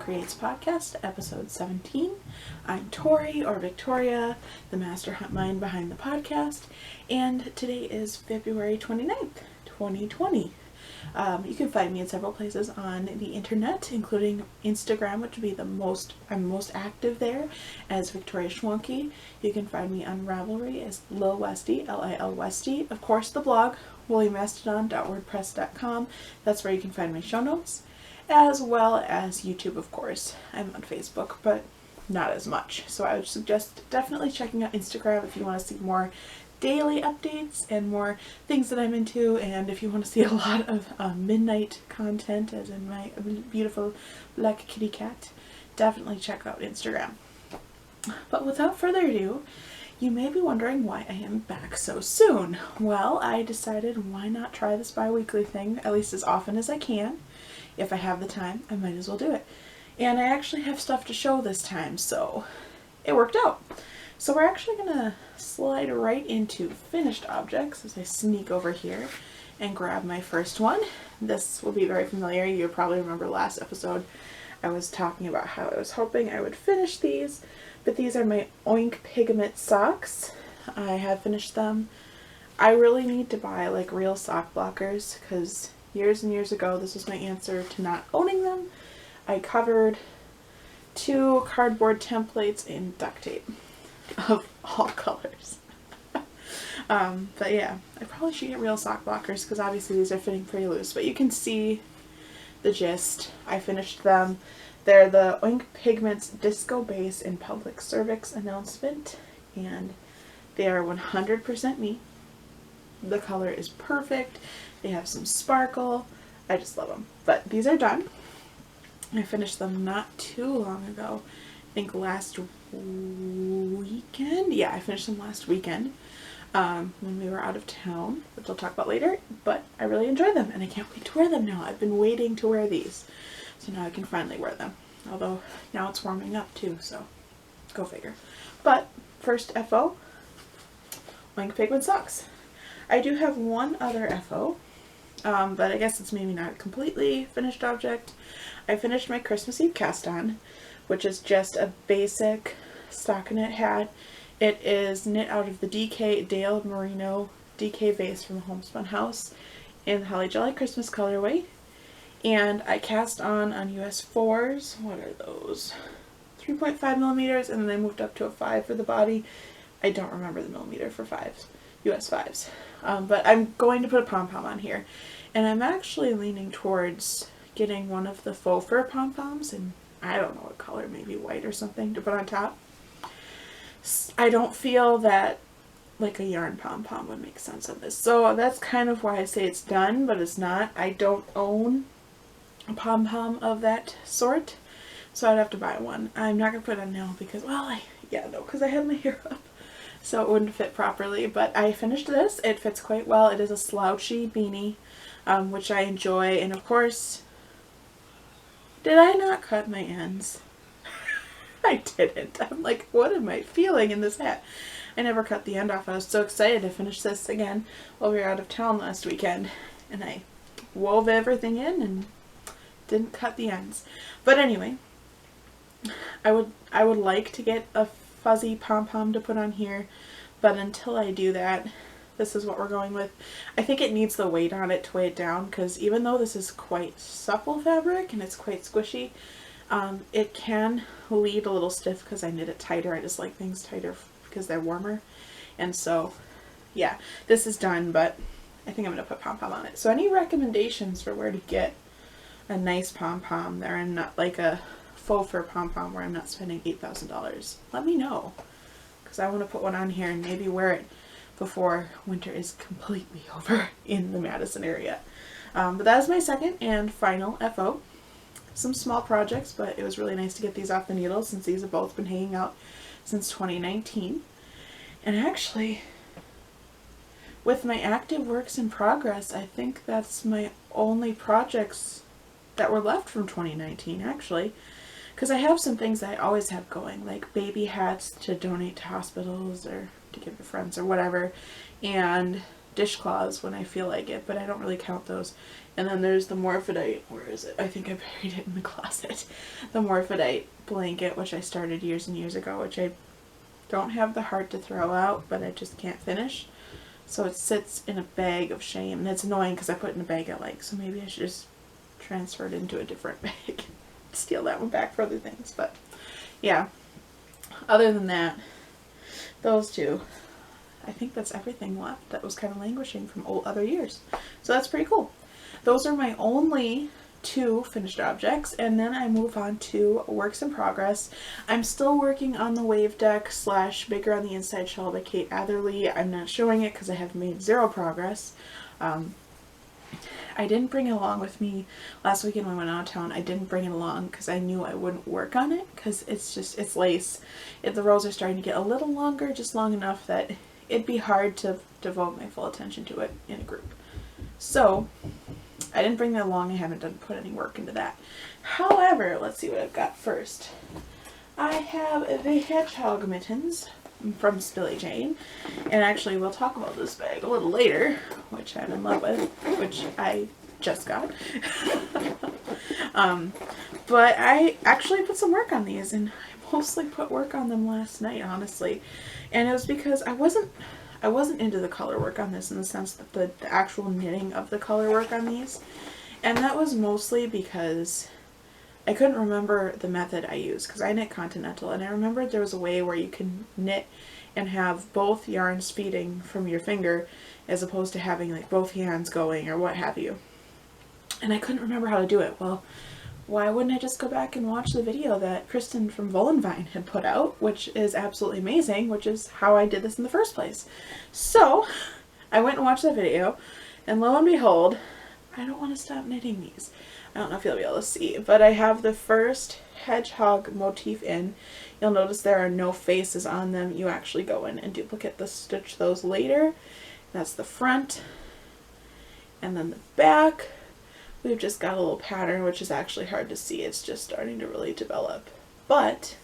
Creates podcast, episode 17. I'm Tori, or Victoria, the master mind behind the podcast, and today is February 29th, 2020. You can find me in several places on the internet, including Instagram, which would be I'm most active there, as Victoria Schwanke. You can find me on Ravelry as lilwestie, Lilwestie. Of course, the blog, mastadon.wordpress.com. That's where you can find my show notes, as well as YouTube, of course. I'm on Facebook, but not as much. So I would suggest definitely checking out Instagram if you want to see more daily updates and more things that I'm into, and if you want to see a lot of midnight content, as in my beautiful black kitty cat, definitely check out Instagram. But without further ado, you may be wondering why I am back so soon. Well, I decided why not try this bi-weekly thing, at least as often as I can. If I have the time, I might as well do it. And I actually have stuff to show this time, so it worked out. So we're actually going to slide right into finished objects as I sneak over here and grab my first one. This will be very familiar. You probably remember last episode I was talking about how I was hoping I would finish these, but these are my Oink Pigment socks. I have finished them. I really need to buy like real sock blockers, because years and years ago this was my answer to not owning them. I covered 2 cardboard templates in duct tape of all colors. But yeah, I probably should get real sock blockers, because obviously these are fitting pretty loose, but you can see the gist. I finished them. They're the Oink Pigments Disco Base in Public Cervix Announcement, and they are 100% me. The color is perfect. They have some sparkle. I just love them. But these are done. I finished them not too long ago. I think last weekend. Yeah, I finished them last weekend when we were out of town, which I'll talk about later. But I really enjoy them, and I can't wait to wear them now. I've been waiting to wear these, so now I can finally wear them. Although now it's warming up too, so go figure. But first FO, Oink Pigment socks. I do have one other FO, but I guess it's maybe not a completely finished object. I finished my Christmas Eve cast on, which is just a basic stockinette hat. It is knit out of the DK Dale Merino DK vase from the Homespun House in the Holly Jolly Christmas colorway. And I cast on US 4s. What are those? 3.5 millimeters, and then I moved up to a 5 for the body. I don't remember the millimeter for 5s, US 5s. But I'm going to put a pom-pom on here. And I'm actually leaning towards getting one of the faux fur pom-poms, and I don't know what color, maybe white or something, to put on top. I don't feel that like a yarn pom-pom would make sense on this. So that's kind of why I say it's done, but it's not. I don't own a pom-pom of that sort, so I'd have to buy one. I'm not going to put it on now because, well, because I had my hair up, so it wouldn't fit properly. But I finished this. It fits quite well. It is a slouchy beanie, which I enjoy, and of course, did I not cut my ends? I didn't. I'm like, what am I feeling in this hat? I never cut the end off. I was so excited to finish this again while we were out of town last weekend, and I wove everything in and didn't cut the ends. But anyway, I would like to get a fuzzy pom-pom to put on here, but until I do that, this is what we're going with. I think it needs the weight on it to weigh it down, because even though this is quite supple fabric and it's quite squishy, it can lead a little stiff because I knit it tighter. I just like things tighter because they're warmer. And so, yeah, this is done, but I think I'm going to put pom-pom on it. So any recommendations for where to get a nice pom-pom that are not like a faux fur pom-pom where I'm not spending $8,000? Let me know, because I want to put one on here and maybe wear it before winter is completely over in the Madison area. But that is my second and final FO. Some small projects, but it was really nice to get these off the needle since these have both been hanging out since 2019. And actually, with my active works in progress, I think that's my only projects that were left from 2019, actually. Because I have some things that I always have going, like baby hats to donate to hospitals or to give to friends or whatever. And dishcloths when I feel like it, but I don't really count those. And then there's the Morphodite, where is it? I think I buried it in the closet. The Morphodite blanket, which I started years and years ago, which I don't have the heart to throw out, but I just can't finish. So it sits in a bag of shame, and it's annoying because I put it in a bag I like, so maybe I should just transfer it into a different bag. Steal that one back for other things, but yeah. Other than that, those two, I think that's everything left that was kind of languishing from other years. So that's pretty cool. Those are my only 2 finished objects, and then I move on to works in progress. I'm still working on the Wave Deck / Bigger on the Inside Shell by Kate Atherley. I'm not showing it because I have made 0 progress. I didn't bring it along with me last weekend when I went out of town. I didn't bring it along because I knew I wouldn't work on it because it's lace. The rows are starting to get a little longer, just long enough that it'd be hard to devote my full attention to it in a group. So I didn't bring that along. I haven't put any work into that. However, let's see what I've got first. I have the Hedgehog Mittens from Spilly Jane, and actually we'll talk about this bag a little later, which I'm in love with, which I just got. But I actually put some work on these, and I mostly put work on them last night, honestly, and it was because I wasn't into the color work on this, in the sense that the actual knitting of the color work on these, and that was mostly because I couldn't remember the method I used, because I knit continental, and I remembered there was a way where you can knit and have both yarns feeding from your finger as opposed to having like both hands going or what have you. And I couldn't remember how to do it. Well, why wouldn't I just go back and watch the video that Kristen from Volenvine had put out, which is absolutely amazing, which is how I did this in the first place. So I went and watched that video, and lo and behold, I don't want to stop knitting these. I don't know if you'll be able to see, but I have the first hedgehog motif in. You'll notice there are no faces on them. You actually go in and stitch those later. That's the front. And then the back, we've just got a little pattern, which is actually hard to see. It's just starting to really develop. But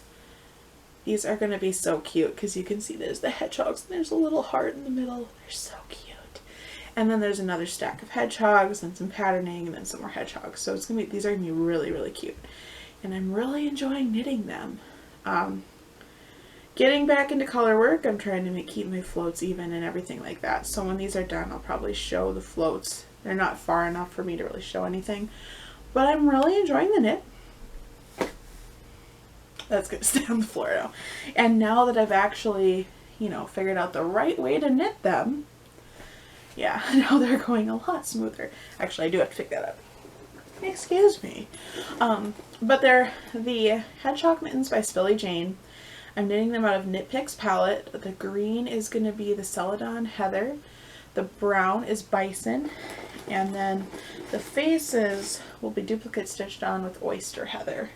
these are going to be so cute because you can see there's the hedgehogs and there's a little heart in the middle. They're so cute. And then there's another stack of hedgehogs and some patterning and then some more hedgehogs. So these are going to be really, really cute. And I'm really enjoying knitting them. Getting back into color work, I'm trying to keep my floats even and everything like that. So when these are done, I'll probably show the floats. They're not far enough for me to really show anything. But I'm really enjoying the knit. That's going to stay on the floor now. And now that I've actually, figured out the right way to knit them, yeah, now they're going a lot smoother. Actually, I do have to pick that up. Excuse me. But they're the Hedgehog Mittens by Spilly Jane. I'm knitting them out of Knit Picks palette. The green is going to be the Celadon Heather. The brown is Bison. And then the faces will be duplicate stitched on with Oyster Heather.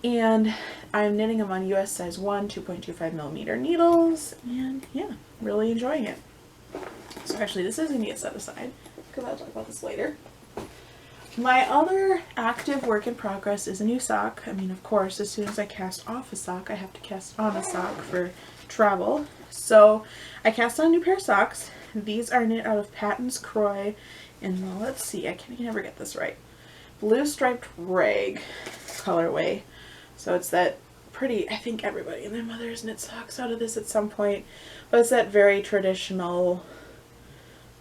And I'm knitting them on US size 1, 2.25mm needles. And yeah, really enjoying it. So actually this is going to get set aside because I'll talk about this later. My other active work in progress is a new sock. I mean, of course, as soon as I cast off a sock, I have to cast on a sock for travel. So I cast on a new pair of socks. These are knit out of Patton's Croy in the, let's see, I can never get this right, blue striped rag colorway. So it's that pretty, I think everybody and their mothers knit socks out of this at some point, but it's that very traditional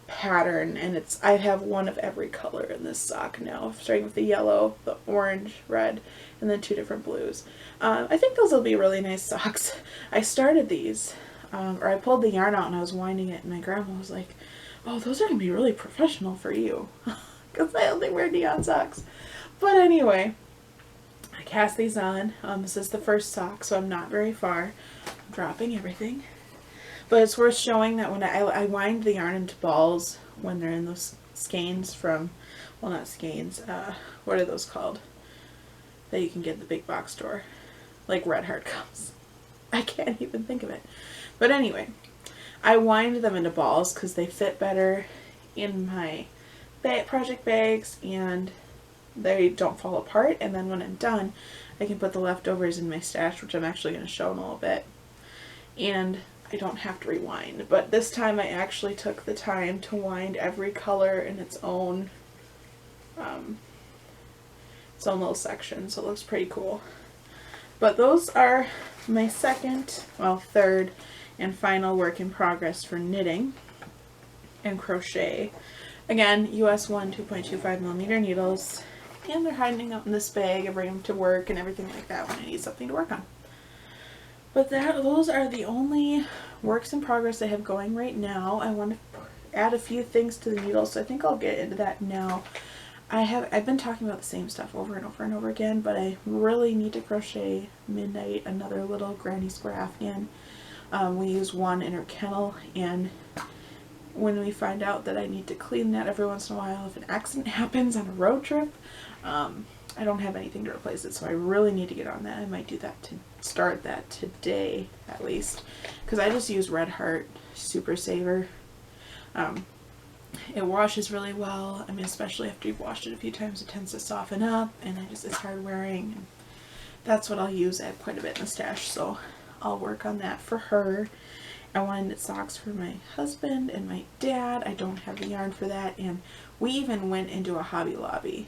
pattern, and I have one of every color in this sock now, starting with the yellow, the orange, red, and then 2 different blues. I think those will be really nice socks. I started these, or I pulled the yarn out and I was winding it, and my grandma was like, oh, those are going to be really professional for you, because I only wear neon socks. But anyway, I cast these on. This is the first sock, so I'm not very far. I'm dropping everything. But it's worth showing that when I wind the yarn into balls when they're in those skeins from, well, not skeins, what are those called? That you can get at the big box store. Like red heart cups. I can't even think of it. But anyway, I wind them into balls because they fit better in my project bags and they don't fall apart. And then when I'm done, I can put the leftovers in my stash, which I'm actually going to show in a little bit. And I don't have to rewind. But this time I actually took the time to wind every color in its own little section, so it looks pretty cool. But those are my third and final work in progress for knitting and crochet. Again, US 1 2.25mm needles, and they're hiding out in this bag. I bring them to work and everything like that when I need something to work on. But those are the only works in progress I have going right now. I want to add a few things to the needles, so I think I'll get into that now. I've been talking about the same stuff over and over and over again, but I really need to crochet Midnight, another little granny square Afghan. We use one in her kennel, and when we find out that I need to clean that every once in a while, if an accident happens on a road trip, I don't have anything to replace it, so I really need to get on that. I might do that to start that today, at least, because I just use Red Heart Super Saver. It washes really well. I mean, especially after you've washed it a few times, it tends to soften up, and it's hard wearing. And that's what I'll use. I have quite a bit in the stash, so I'll work on that for her. I want to knit socks for my husband and my dad. I don't have the yarn for that, and we even went into a Hobby Lobby,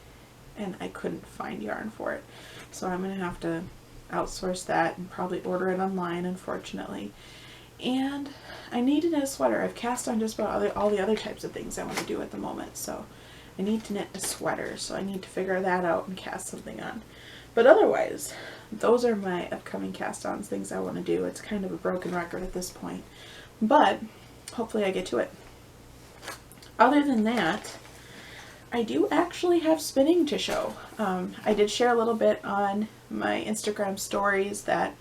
and I couldn't find yarn for it. So I'm going to have to outsource that and probably order it online, unfortunately. And I need to knit a sweater. I've cast on just about all the other types of things I want to do at the moment, so I need to knit a sweater, so I need to figure that out and cast something on. But otherwise, those are my upcoming cast-ons, things I want to do. It's kind of a broken record at this point, but hopefully I get to it. Other than that, I do actually have spinning to show. I did share a little bit on my Instagram stories that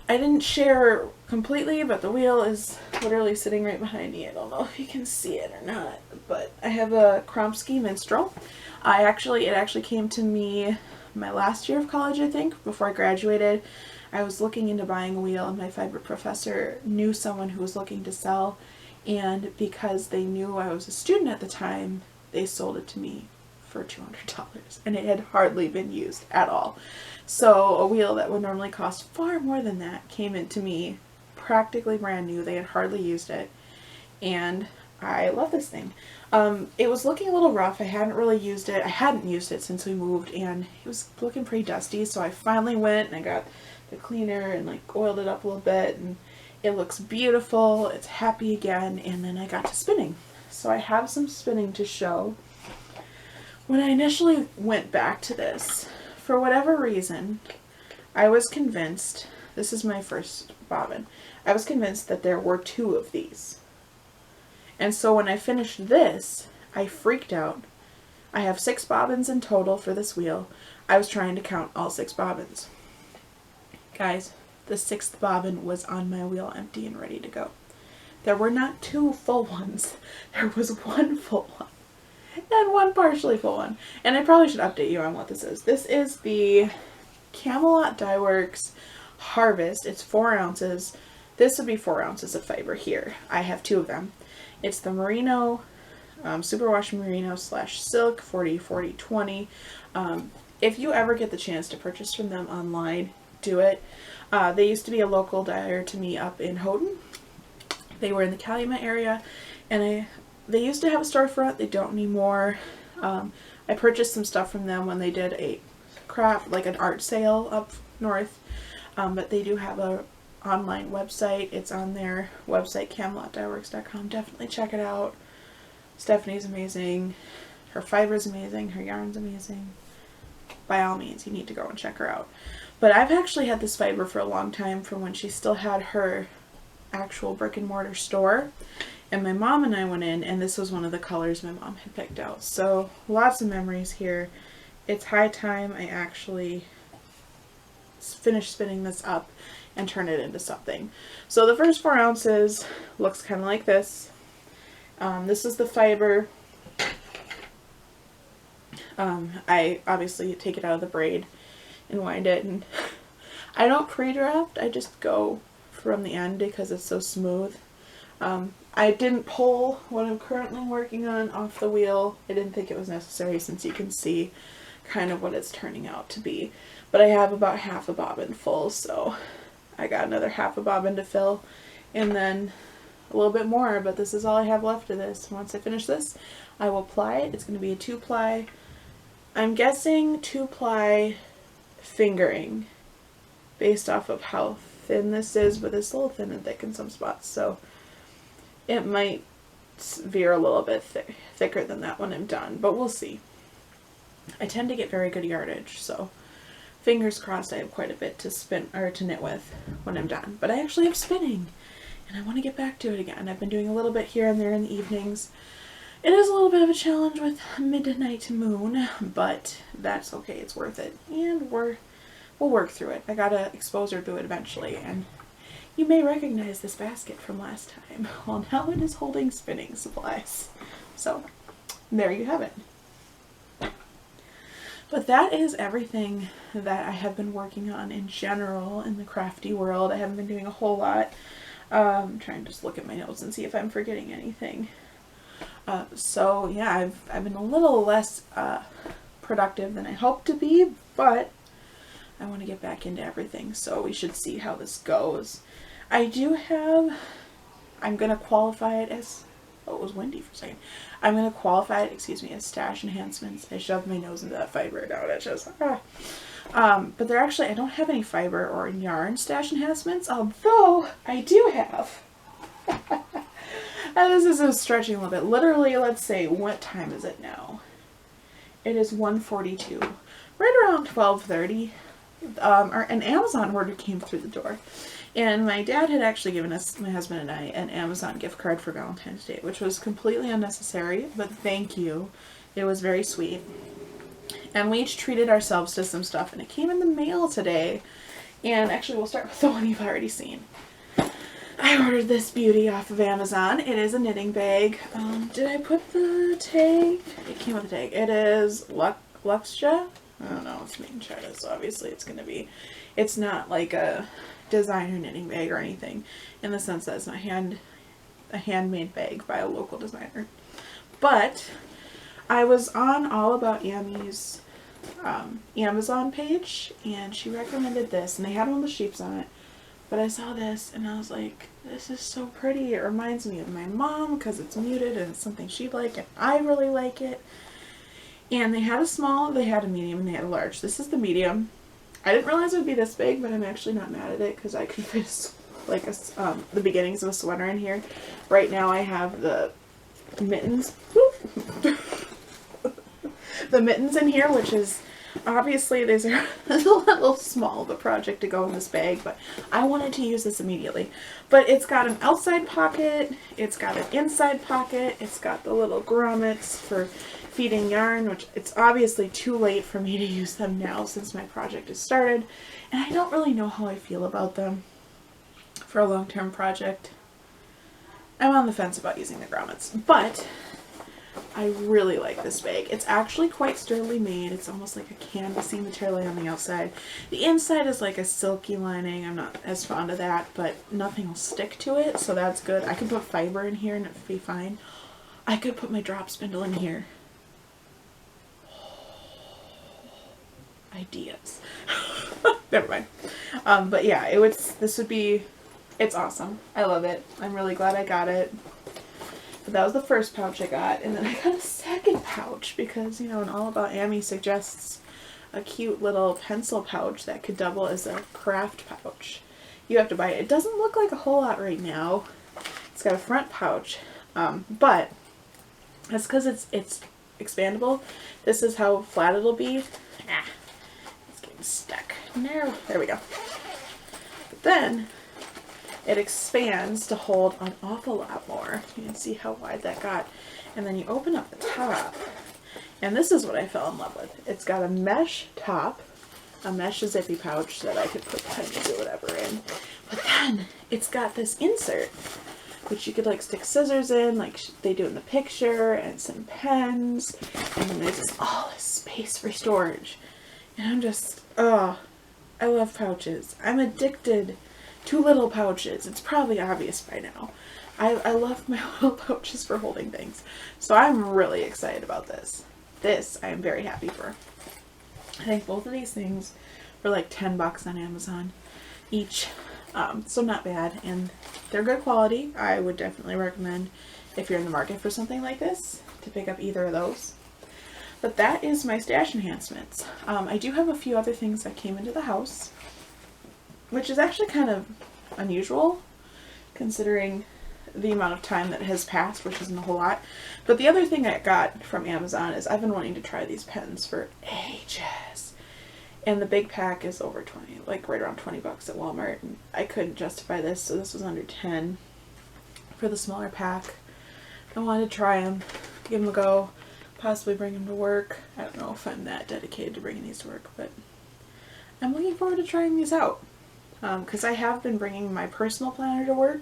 I didn't share completely, but the wheel is literally sitting right behind me. I don't know if you can see it or not, but I have a Kromsky Minstrel. It actually came to me my last year of college, I think, before I graduated. I was looking into buying a wheel, and my fiber professor knew someone who was looking to sell, and because they knew I was a student at the time, they sold it to me for $200, and it had hardly been used at all. So a wheel that would normally cost far more than that came into me practically brand new. They had hardly used it, and I love this thing. It was looking a little rough. I hadn't used it since we moved, and it was looking pretty dusty, so I finally went and I got the cleaner and like oiled it up a little bit, and it looks beautiful. It's happy again, and then I got to spinning. So I have some spinning to show. When I initially went back to this, for whatever reason, I was convinced, this is my first bobbin, I was convinced that there were 2 of these. And so when I finished this, I freaked out. I have 6 bobbins in total for this wheel. I was trying to count all 6 bobbins. Guys, the 6th bobbin was on my wheel empty and ready to go. There were not 2 full ones. There was 1 full one. And 1 partially full one. And I probably should update you on what this is. This is the Camelot Dye Works Harvest. It's 4 ounces. This would be 4 ounces of fiber here. I have 2 of them. It's the Merino, Superwash Merino / Silk 40/40/20. If you ever get the chance to purchase from them online, do it. They used to be a local dyer to me up in Houghton. They were in the Calumet area, and they used to have a storefront. They don't anymore. I purchased some stuff from them when they did a craft, like an art sale up north. But they do have a online website. It's on their website, camelotdyeworks.com. Definitely check it out. Stephanie's amazing. Her fiber's amazing. Her yarn's amazing. By all means, you need to go and check her out. But I've actually had this fiber for a long time, from when she still had her actual brick and mortar store. And my mom and I went in, and this was one of the colors my mom had picked out. So lots of memories here. It's high time I actually finish spinning this up and turn it into something. So the first 4 ounces looks kind of like this. This is the fiber. I obviously take it out of the braid and wind it, and I don't pre-draft, I just go from the end because it's so smooth. I didn't pull what I'm currently working on off the wheel. I didn't think it was necessary, since you can see kind of what it's turning out to be. But I have about half a bobbin full, so I got another half a bobbin to fill, and then a little bit more, but this is all I have left of this. Once I finish this, I will ply it. It's going to be a 2-ply. I'm guessing 2-ply fingering based off of how thin this is, but it's a little thin and thick in some spots, so it might veer a little bit thicker than that when I'm done, but we'll see. I tend to get very good yardage, so fingers crossed I have quite a bit to spin or to knit with when I'm done. But I actually have spinning, and I want to get back to it again. I've been doing a little bit here and there in the evenings. It is a little bit of a challenge with midnight moon, but that's okay. It's worth it, and we'll work through it. I gotta expose her to it eventually, and you may recognize this basket from last time. Well, now it is holding spinning supplies. So there you have it. But that is everything that I have been working on in general in the crafty world. I haven't been doing a whole lot. I'm trying to just look at my notes and see if I'm forgetting anything. So yeah, I've been a little less productive than I hoped to be, but I want to get back into everything, so we should see how this goes. I'm going to qualify it as, oh, it was windy for a second. I'm going to qualify it, as stash enhancements. I shoved my nose into that fiber now, it's just, but they're actually, I don't have any fiber or yarn stash enhancements, although I do have. And this is stretching a little bit. Literally, let's say, what time is it now? It is 1:42. Right around 12:30, an Amazon order came through the door. And my dad had actually given us, my husband and I, an Amazon gift card for Valentine's Day, which was completely unnecessary, but thank you. It was very sweet. And we each treated ourselves to some stuff, and it came in the mail today. And actually, we'll start with the one you've already seen. I ordered this beauty off of Amazon. It is a knitting bag. Did I put the tag? It came with a tag. It is Luxja. I don't know, it's made in China, so obviously it's not like a designer knitting bag or anything, in the sense that it's not a handmade bag by a local designer. But I was on All About Yami's Amazon page, and she recommended this, and they had one with sheeps on it, but I saw this and I was like, this is so pretty. It reminds me of my mom because it's muted and it's something she'd like, and I really like it. And they had a small, they had a medium, and they had a large. This is the medium. I didn't realize it would be this big, but I'm actually not mad at it because I could fit like the beginnings of a sweater in here. Right now I have the mittens. The mittens in here, which is obviously these are a little small of a project to go in this bag, but I wanted to use this immediately. But it's got an outside pocket, it's got an inside pocket, it's got the little grommets for feeding yarn, which it's obviously too late for me to use them now since my project has started, and I don't really know how I feel about them for a long-term project. I'm on the fence about using the grommets, but I really like this bag. It's actually quite sturdily made. It's almost like a canvasy material on the outside. The inside is like a silky lining. I'm not as fond of that, but nothing will stick to it, so that's good. I could put fiber in here and it'd be fine. I could put my drop spindle in here. Ideas. Never mind. But yeah, it's awesome. I love it. I'm really glad I got it. But that was the first pouch I got, and then I got a second pouch because, you know, and All About Amy suggests a cute little pencil pouch that could double as a craft pouch. You have to buy it. It doesn't look like a whole lot right now. It's got a front pouch, but that's because it's expandable. This is how flat it'll be. It's getting stuck. No, there we go. But then it expands to hold an awful lot more. You can see how wide that got. And then you open up the top, and this is what I fell in love with. It's got a mesh top, a mesh zippy pouch that I could put pens or whatever in. But then it's got this insert, which you could like stick scissors in, like they do in the picture, and some pens. And then there's all this space for storage. And I'm just, oh, I love pouches. I'm addicted to little pouches. It's probably obvious by now. I love my little pouches for holding things. So I'm really excited about this. This I am very happy for. I think both of these things were like $10 on Amazon each. So not bad, and they're good quality. I would definitely recommend, if you're in the market for something like this, to pick up either of those. But that is my stash enhancements. I do have a few other things that came into the house, which is actually kind of unusual considering the amount of time that has passed, which isn't a whole lot. But the other thing I got from Amazon is I've been wanting to try these pens for ages. And the big pack is over 20, like right around 20 bucks at Walmart. And I couldn't justify this, so this was under 10 for the smaller pack. I wanted to try them, give them a go, possibly bring them to work. I don't know if I'm that dedicated to bringing these to work, but I'm looking forward to trying these out. Because I have been bringing my personal planner to work,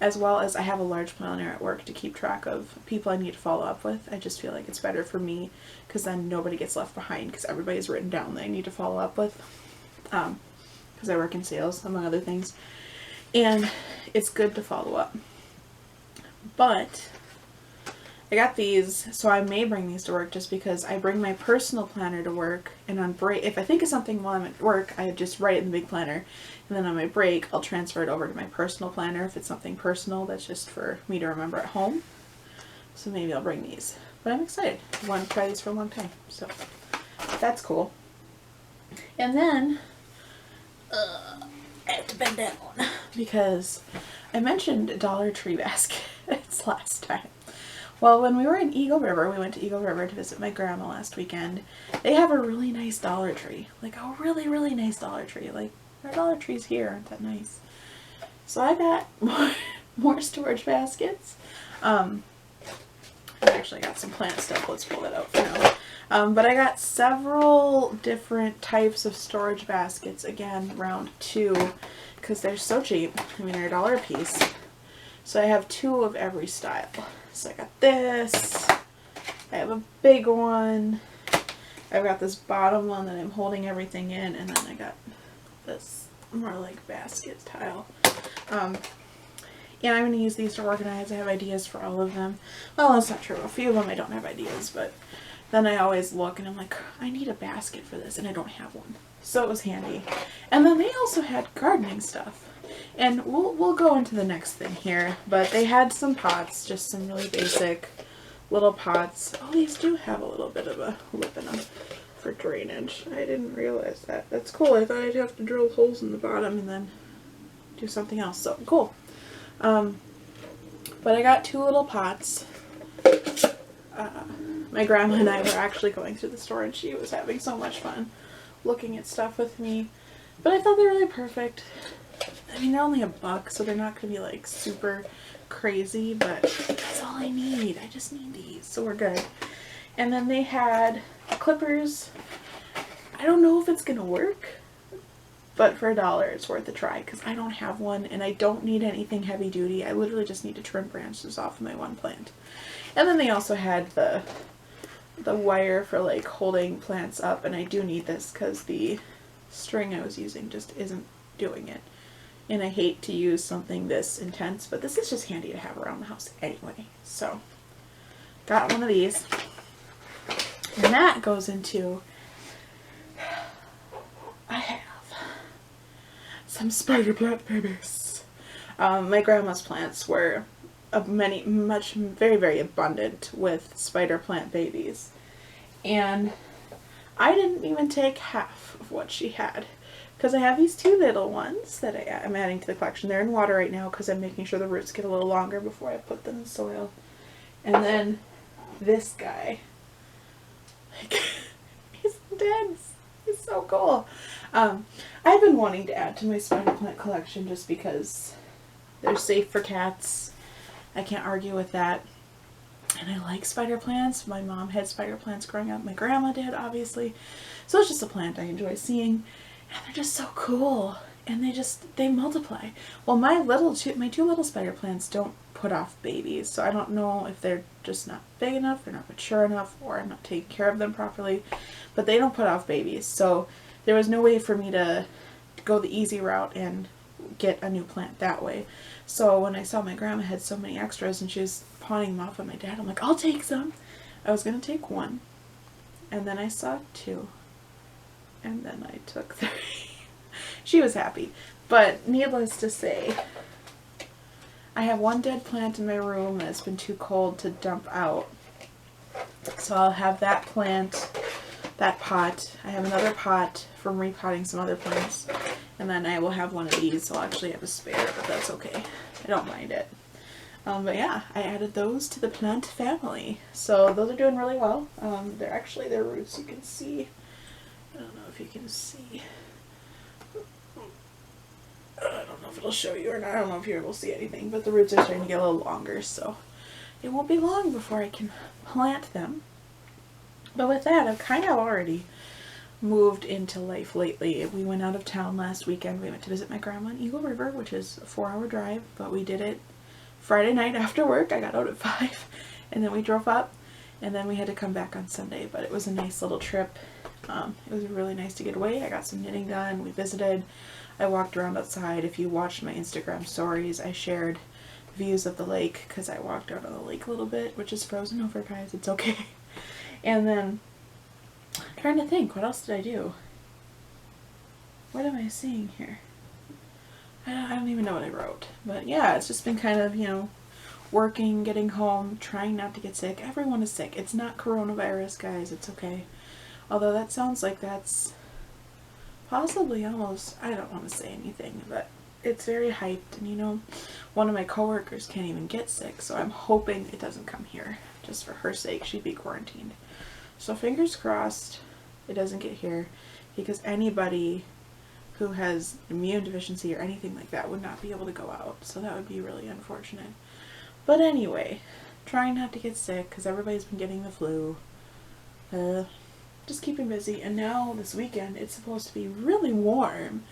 as well as I have a large planner at work to keep track of people I need to follow up with. I just feel like it's better for me, because then nobody gets left behind, because everybody's written down that I need to follow up with. Because I work in sales, among other things. And it's good to follow up. But I got these, so I may bring these to work just because I bring my personal planner to work, and on break, if I think of something while I'm at work, I just write it in the big planner, and then on my break, I'll transfer it over to my personal planner if it's something personal that's just for me to remember at home. So maybe I'll bring these. But I'm excited. I wanted to try these for a long time, so that's cool. And then, I have to bend down because I mentioned Dollar Tree baskets last time. Well, when we were in Eagle River, we went to Eagle River to visit my grandma last weekend. They have a really nice Dollar Tree. Like a really, really nice Dollar Tree. Like, our Dollar Trees here aren't that nice. So I got more storage baskets. I actually got some plant stuff. Let's pull that out for now. But I got several different types of storage baskets. Again, round 2, because they're so cheap. I mean, they're $1 a piece. So I have 2 of every style. So I got this, I have a big one, I've got this bottom one that I'm holding everything in, and then I got this more like basket tile. And I'm going to use these to organize. I have ideas for all of them. Well, that's not true. A few of them I don't have ideas, but then I always look and I'm like, I need a basket for this, and I don't have one. So it was handy. And then they also had gardening stuff. And we'll go into the next thing here, but they had some pots, just some really basic little pots. Oh, these do have a little bit of a lip in them for drainage. I didn't realize that. That's cool. I thought I'd have to drill holes in the bottom and then do something else. So cool. But I got 2 little pots. My grandma and I were actually going through the store, and she was having so much fun looking at stuff with me. But I thought they were really perfect. I mean, they're only $1, so they're not going to be like super crazy, but that's all I need. I just need these, so we're good. And then they had clippers. I don't know if it's going to work, but for $1 it's worth a try, because I don't have one, and I don't need anything heavy duty. I literally just need to trim branches off of my one plant. And then they also had the wire for like holding plants up, and I do need this because the string I was using just isn't doing it. And I hate to use something this intense, but this is just handy to have around the house anyway. So, got one of these. And that goes into, I have some spider plant babies. My grandma's plants were very, very abundant with spider plant babies. And I didn't even take half of what she had. Because I have these 2 little ones that I'm adding to the collection. They're in water right now because I'm making sure the roots get a little longer before I put them in soil. And then this guy. Like, he's intense. He's so cool. I've been wanting to add to my spider plant collection just because they're safe for cats. I can't argue with that. And I like spider plants. My mom had spider plants growing up. My grandma did, obviously. So it's just a plant I enjoy seeing. And they're just so cool, and they multiply. Well, my 2 little spider plants don't put off babies, so I don't know if they're just not big enough, they're not mature enough, or I'm not taking care of them properly, but they don't put off babies. So there was no way for me to go the easy route and get a new plant that way. So when I saw my grandma had so many extras and she was pawning them off on my dad, I'm like, I'll take some. I was going to take 1, and then I saw 2. And then I took 3. she was happy. But needless to say, I have one dead plant in my room that's been too cold to dump out. So I'll have that plant, that pot. I have another pot from repotting some other plants. And then I will have one of these, so I'll actually have a spare, but that's okay. I don't mind it. But yeah, I added those to the plant family. So those are doing really well. They're actually, their roots, you can see. I don't know if you can see. I don't know if it'll show you or not. I don't know if you're able to see anything, but the roots are starting to get a little longer, so it won't be long before I can plant them. But with that, I've kind of already moved into life lately. We went out of town last weekend. We went to visit my grandma in Eagle River, which is a 4-hour drive, but we did it Friday night after work. I got out at 5, and then we drove up, and then we had to come back on Sunday, but it was a nice little trip. It was really nice to get away. I got some knitting done. We visited. I walked around outside. If you watched my Instagram stories, I shared views of the lake because I walked out on the lake a little bit, which is frozen over, guys. It's okay. And then, I'm trying to think, what else did I do? What am I seeing here? I don't even know what I wrote. But yeah, it's just been kind of, you know, working, getting home, trying not to get sick. Everyone is sick. It's not coronavirus, guys. It's okay. Although that sounds like that's possibly almost, I don't want to say anything, but it's very hyped. And you know, one of my coworkers can't even get sick, so I'm hoping it doesn't come here. Just for her sake, she'd be quarantined. So fingers crossed it doesn't get here, because anybody who has immune deficiency or anything like that would not be able to go out. So that would be really unfortunate. But anyway, trying not to get sick because everybody's been getting the flu. Just keeping busy. And now this weekend it's supposed to be really warm.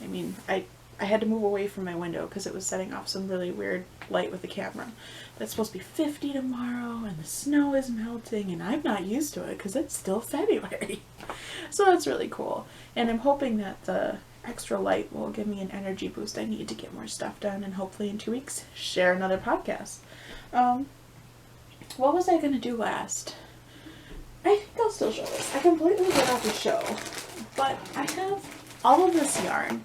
I mean, I had to move away from my window because it was setting off some really weird light with the camera. But it's supposed to be 50 tomorrow, and the snow is melting, and I'm not used to it because it's still February. So that's really cool. And I'm hoping that the extra light will give me an energy boost I need to get more stuff done, and hopefully in 2 weeks share another podcast. What was I going to do last? I think I'll still show this. I completely forgot to show, but I have all of this yarn.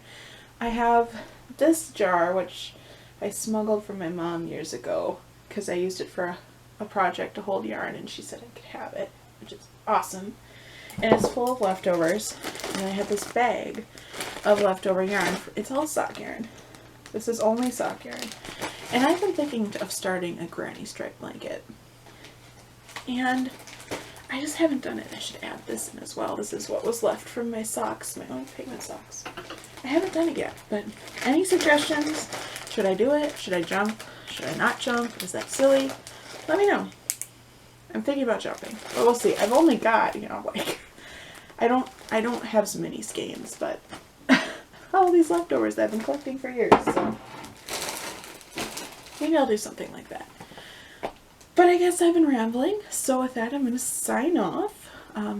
I have this jar, which I smuggled from my mom years ago because I used it for a project to hold yarn, and she said I could have it, which is awesome. And it's full of leftovers. And I have this bag of leftover yarn. It's all sock yarn. This is only sock yarn. And I've been thinking of starting a granny stripe blanket. And I just haven't done it. I should add this in as well. This is what was left from my socks, my own pigment socks. I haven't done it yet, but any suggestions? Should I do it? Should I jump? Should I not jump? Is that silly? Let me know. I'm thinking about jumping, but we'll see. I've only got, you know, like, I don't have so many skeins, but all these leftovers that I've been collecting for years, so maybe I'll do something like that. But I guess I've been rambling, so with that I'm going to sign off.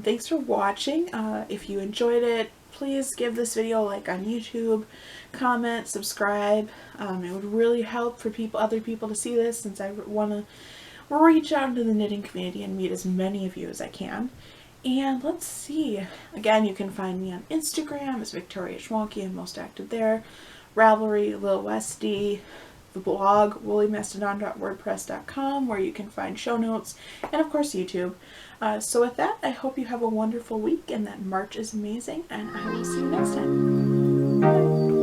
Thanks for watching. If you enjoyed it, please give this video a like on YouTube, comment, subscribe. It would really help for other people to see this, since I want to reach out into the knitting community and meet as many of you as I can. And let's see. Again, you can find me on Instagram as Victoria Schwalke. I'm most active there. Ravelry, lilwestie. The blog, woolymastadon.wordpress.com, where you can find show notes, and of course YouTube. So with that, I hope you have a wonderful week and that March is amazing, and I will see you next time. Bye.